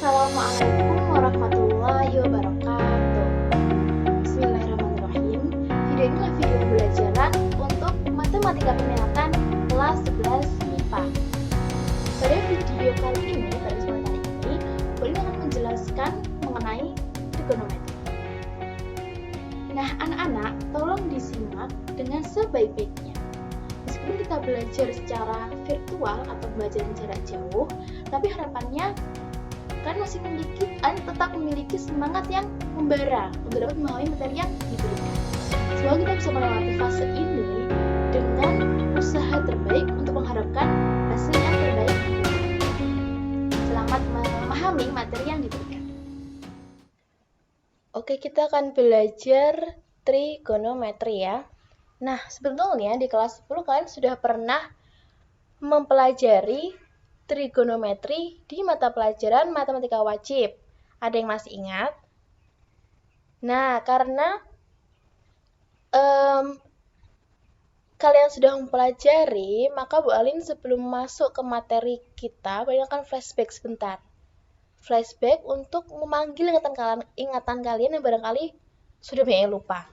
Assalamualaikum warahmatullahi wabarakatuh. Bismillahirrahmanirrahim. Video ini adalah video pembelajaran untuk matematika peminatan kelas 11 MIPA. Pada video kali ini, Bolin akan menjelaskan mengenai trigonometri. Nah, anak-anak, tolong disimak dengan sebaik-baiknya. Meskipun kita belajar secara virtual atau belajar jarak jauh, tapi harapannya kan masih tetap memiliki semangat yang membara untuk dapat memahami materi yang diberikan. Semoga kita bisa melewati fase ini dengan usaha terbaik untuk mengharapkan hasil yang terbaik. Selamat memahami materi yang diberikan. Oke, kita akan belajar trigonometri ya. Nah, sebetulnya di kelas 10 kalian sudah pernah mempelajari trigonometri di mata pelajaran matematika wajib. Ada yang masih ingat? Nah, karena kalian sudah mempelajari, maka Bu Alin sebelum masuk ke materi kita, Bolin akan flashback sebentar. Flashback untuk memanggil ingatan kalian yang barangkali sudah banyak lupa.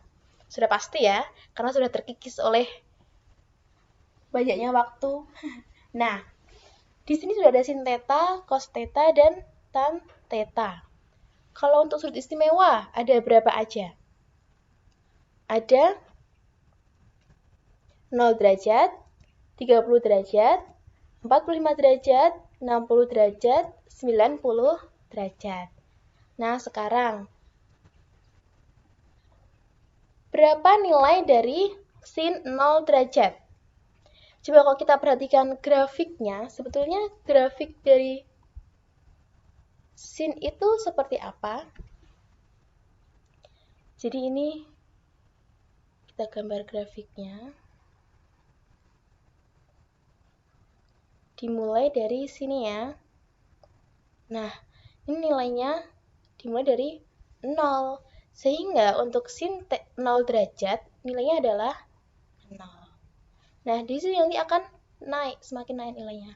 Sudah pasti ya, karena sudah terkikis oleh banyaknya waktu. Nah, di sini sudah ada sin theta, cos theta, dan tan theta. Kalau untuk sudut istimewa, ada berapa aja? Ada 0 derajat, 30 derajat, 45 derajat, 60 derajat, 90 derajat. Nah, sekarang, berapa nilai dari sin 0 derajat? Coba kalau kita perhatikan grafiknya, sebetulnya grafik dari sin itu seperti apa? Jadi ini kita gambar grafiknya. Dimulai dari sini ya. Nah, ini nilainya dimulai dari 0. Sehingga untuk sin 0 derajat nilainya adalah 0. Nah, di sini nanti akan naik, semakin naik nilainya.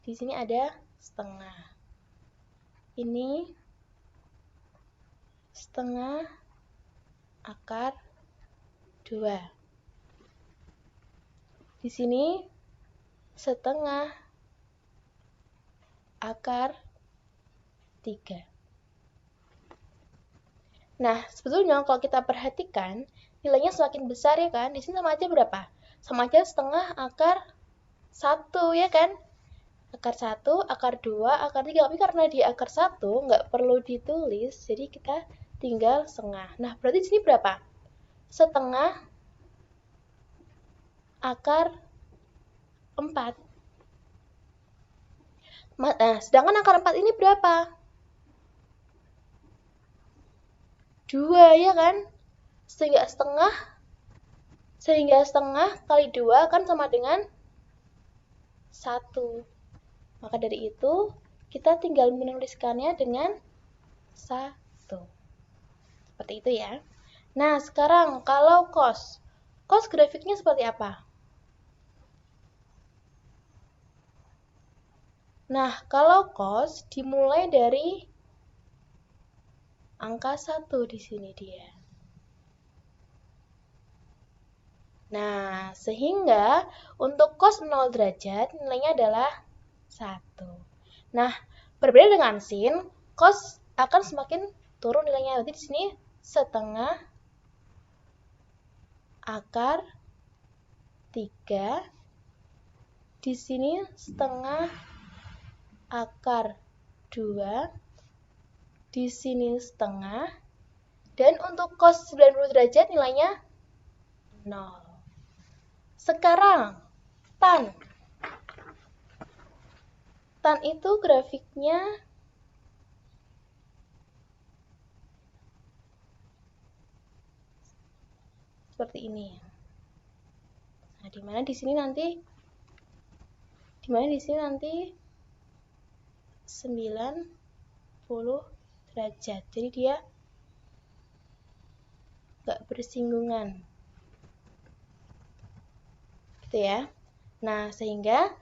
Di sini ada setengah. Ini setengah akar 2. Di sini setengah akar 3. Nah, sebetulnya kalau kita perhatikan, nilainya semakin besar ya kan? Di sini sama aja berapa? Sama aja setengah akar 1 ya kan? Akar 1, akar 2, akar 3. Tapi karena di akar 1 nggak perlu ditulis, jadi kita tinggal setengah. Nah, berarti di sini berapa? Setengah akar 4. Nah, sedangkan akar 4 ini berapa? 2 ya kan? Sehingga setengah kali 2 kan sama dengan 1. Maka dari itu, kita tinggal menuliskannya dengan 1. Seperti itu ya. Nah, sekarang kalau cos. Cos grafiknya seperti apa? Nah, kalau cos dimulai dari angka 1 di sini dia. Nah, sehingga untuk cos 0 derajat nilainya adalah 1. Nah, berbeda dengan sin, cos akan semakin turun nilainya. Berarti di sini setengah akar 3. Di sini setengah akar 2. Di sini setengah. Dan untuk cos 90 derajat nilainya 0. Sekarang, tan. Tan itu grafiknya seperti ini. Nah, dimana di sini nanti 90 derajat. Jadi dia nggak bersinggungan. Gitu ya. Nah, sehingga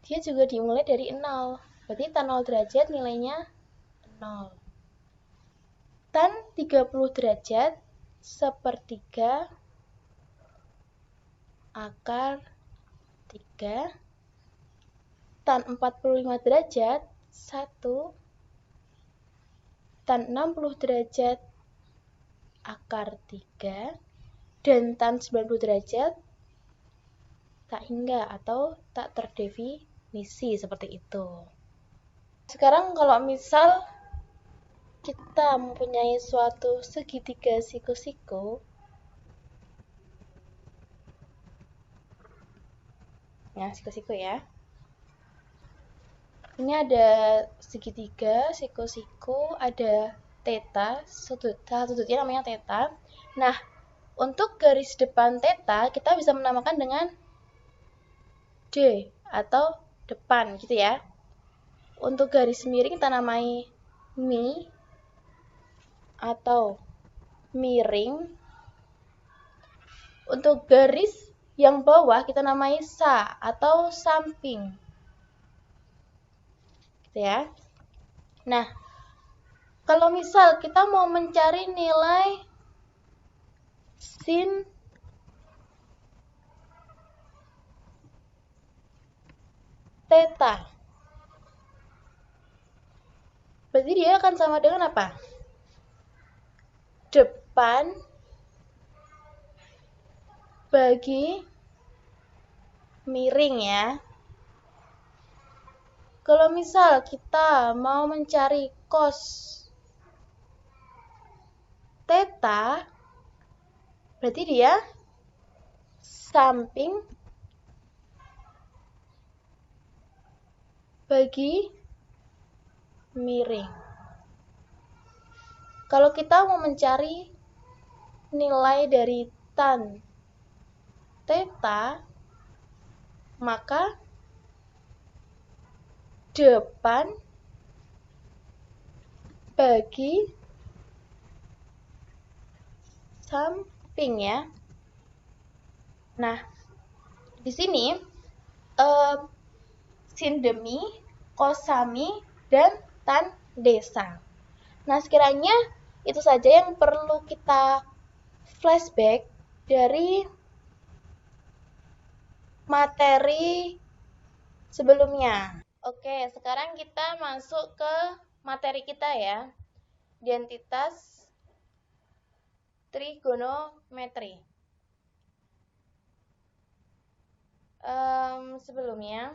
dia juga dimulai dari 0. Berarti tan 0 derajat nilainya 0. Tan 30 derajat sepertiga akar 3. Tan 45 derajat 1. Tan 60 derajat akar 3. Dan tan 90 derajat tak hingga atau tak terdefinisi seperti itu. Sekarang kalau misal kita mempunyai suatu segitiga siku-siku, nah siku-siku ya. Ini ada segitiga siku-siku, ada theta, salah sudutnya namanya theta. Nah, untuk garis depan theta kita bisa menamakan dengan D atau depan gitu ya. Untuk garis miring kita namai mi atau miring. Untuk garis yang bawah kita namai sa atau samping. Gitu ya. Nah, kalau misal kita mau mencari nilai sin theta, berarti dia akan sama dengan apa? Depan bagi miring ya. Kalau misal kita mau mencari cos theta, berarti dia samping bagi miring. Kalau kita mau mencari nilai dari tan theta, maka depan bagi samping ya. Nah, di sini sin demi, kosami, dan tan desa. Nah, sekiranya itu saja yang perlu kita flashback dari materi sebelumnya. Oke, sekarang kita masuk ke materi kita ya. Identitas trigonometri. Sebelumnya,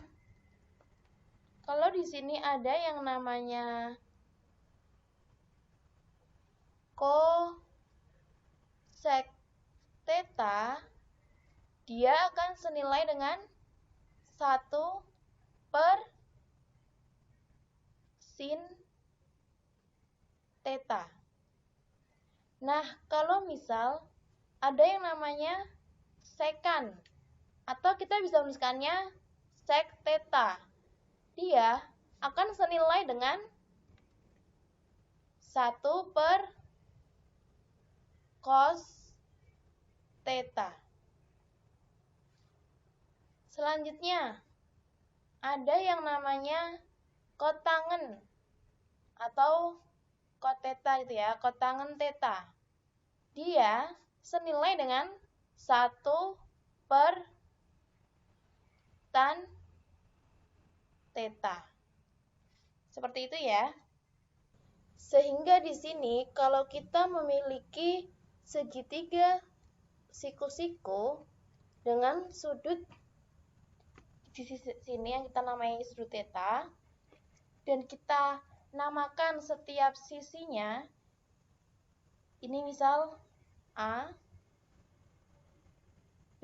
kalau di sini ada yang namanya cosec theta, dia akan senilai dengan 1 per sin theta. Nah, kalau misal ada yang namanya secant, atau kita bisa menuliskannya sec theta, dia akan senilai dengan 1 per cos theta. Selanjutnya, ada yang namanya kotangen atau cot theta gitu ya, kotangen theta. Dia senilai dengan 1 per tan theta. Seperti itu ya. Sehingga di sini kalau kita memiliki segitiga siku-siku dengan sudut di sini yang kita namai sudut theta, dan kita namakan setiap sisinya, ini misal A, B,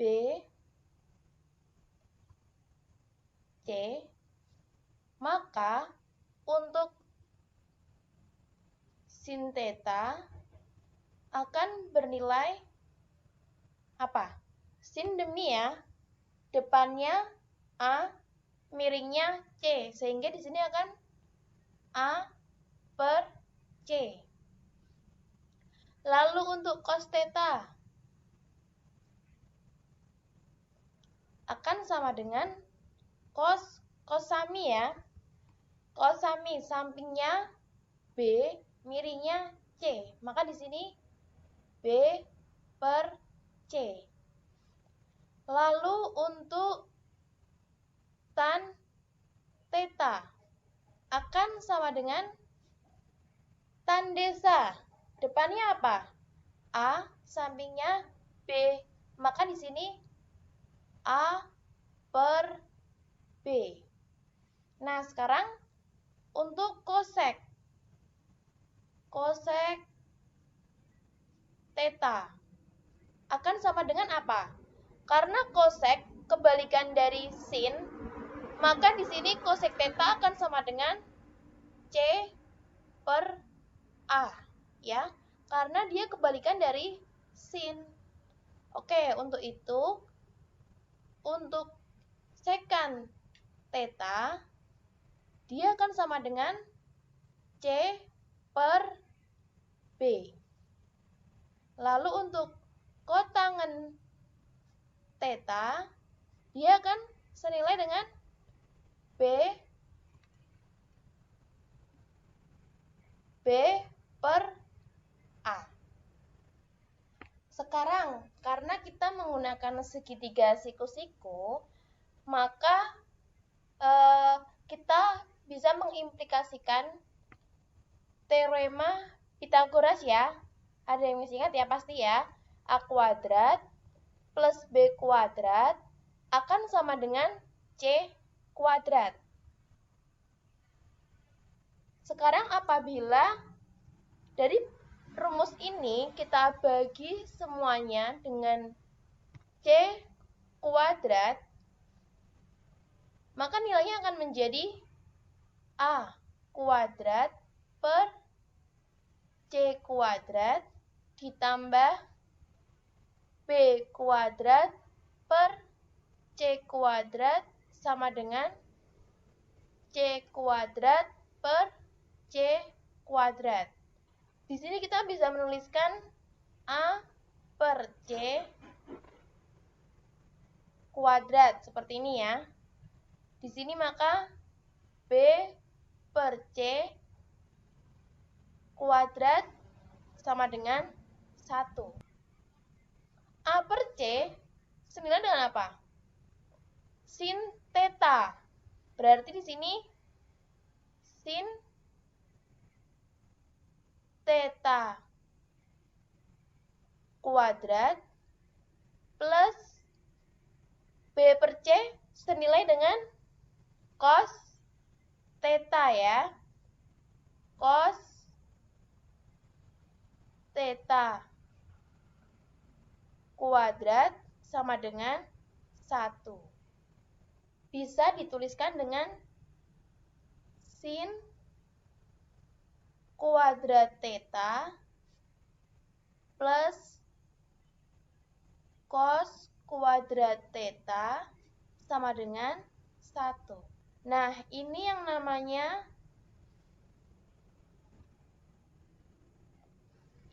C, maka untuk sin theta akan bernilai apa? Sin demi ya, depannya A, miringnya C, sehingga di sini akan A per C. Lalu untuk cos theta akan sama dengan cosami ya. Kosami sampingnya B, miringnya C. Maka di sini B per C. Lalu untuk tan theta akan sama dengan tan desa. Depannya apa? A, sampingnya B. Maka di sini A per B. Nah, sekarang untuk kosek. Kosek theta akan sama dengan apa? Karena kosek kebalikan dari sin, maka di sini kosek theta akan sama dengan C per A, ya. Karena dia kebalikan dari sin. Oke, untuk itu, untuk secant theta, dia akan sama dengan C per B. Lalu untuk kotangen theta, dia akan senilai dengan B per A. Sekarang, karena kita menggunakan segitiga siku-siku, maka kita bisa mengimplikasikan teorema Pythagoras ya. Ada yang masih ingat ya pasti ya. A kuadrat plus B kuadrat akan sama dengan C kuadrat. Sekarang apabila dari rumus ini kita bagi semuanya dengan C kuadrat, maka nilainya akan menjadi A kuadrat per C kuadrat ditambah B kuadrat per C kuadrat sama dengan C kuadrat per C kuadrat. Di sini kita bisa menuliskan A per C kuadrat seperti ini ya. Di sini maka B per C kuadrat sama dengan 1. A per C senilai dengan apa? Sin theta. Berarti di sini sin theta kuadrat plus B per C senilai dengan cos theta ya. Cos theta kuadrat sama dengan 1. Bisa dituliskan dengan sin kuadrat theta plus cos kuadrat theta sama dengan 1. Nah, ini yang namanya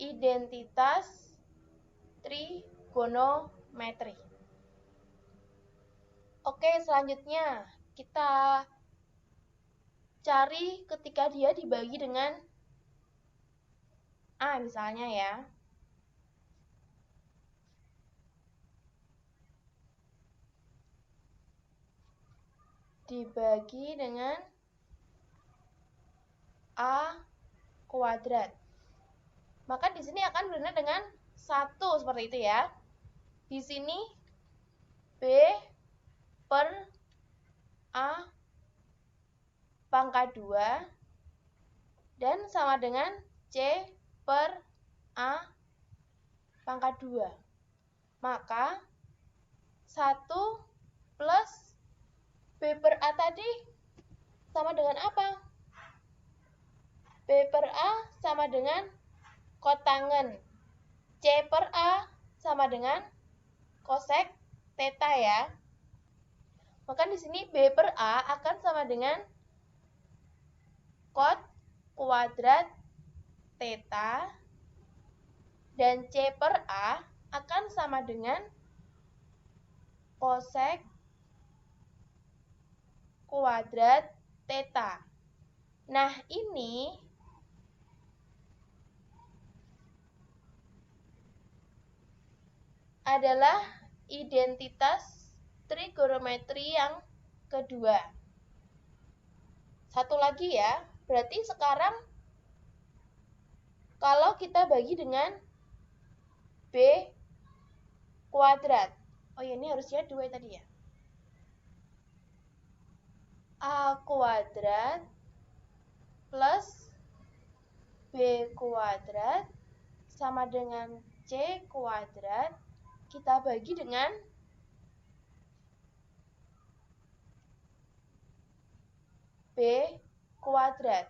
identitas trigonometri. Oke, selanjutnya kita cari ketika dia dibagi dengan A misalnya ya. Dibagi dengan A kuadrat. Maka di sini akan benar dengan 1 seperti itu ya. Di sini B per A pangkat 2 dan sama dengan C per A pangkat 2. Maka 1 plus B per A tadi sama dengan apa? B per A sama dengan kotangen. C per A sama dengan kosek theta ya. Maka di sini B per A akan sama dengan cot kuadrat theta dan C per A akan sama dengan kosek kuadrat theta. Nah, ini adalah identitas trigonometri yang kedua. Satu lagi ya, berarti sekarang kalau kita bagi dengan B kuadrat. Oh ya, ini harusnya 2 tadi ya. A kuadrat plus B kuadrat sama dengan C kuadrat. Kita bagi dengan B kuadrat.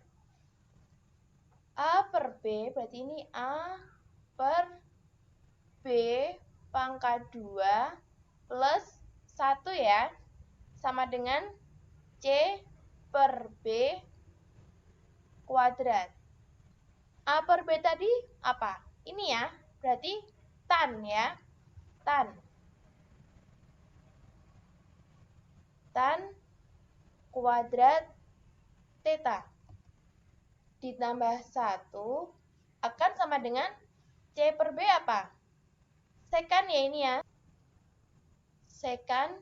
A per B, berarti ini A per B pangkat 2 plus 1 ya, sama dengan C per B kuadrat. A per B tadi apa? Ini ya, berarti tan ya, tan. Tan kuadrat theta ditambah 1 akan sama dengan C per B apa? Sekan ya ini ya. Sekan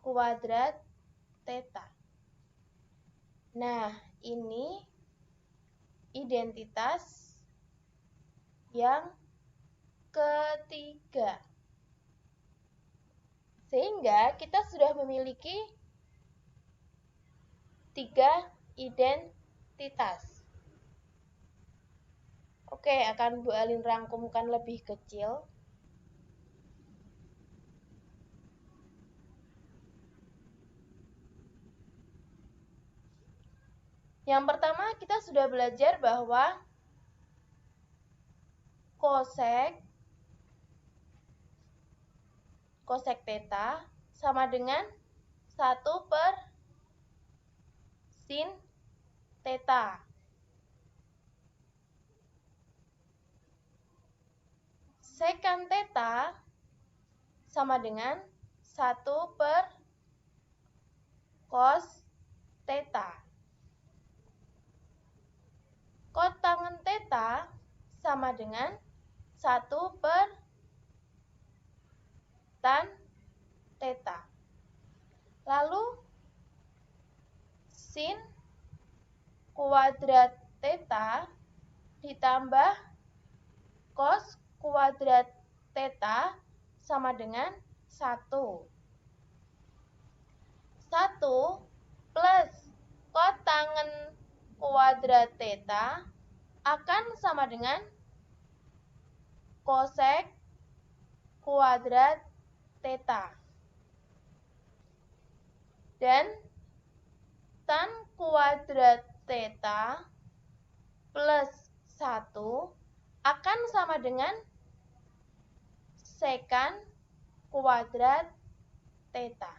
kuadrat theta. Nah, ini identitas yang ketiga. Sehingga kita sudah memiliki 3 identitas. Oke, akan Bu Alin rangkumkan lebih kecil. Yang pertama, kita sudah belajar bahwa kosek theta sama dengan 1 per sin theta. Sekan theta sama dengan 1 per cos theta. Kotangen theta sama dengan 1 per tan theta. Lalu sin kuadrat theta ditambah cos kuadrat theta sama dengan 1. 1 plus kotangen kuadrat theta akan sama dengan kosek kuadrat theta. Dan tan kuadrat theta plus 1 akan sama dengan sekan kuadrat theta.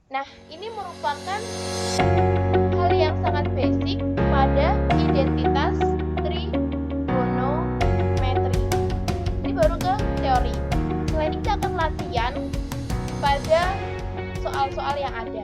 Nah, ini merupakan hal yang sangat basic pada identitas trigonometri. Ini baru ke teori. Selain itu kita akan latihan pada soal-soal yang ada.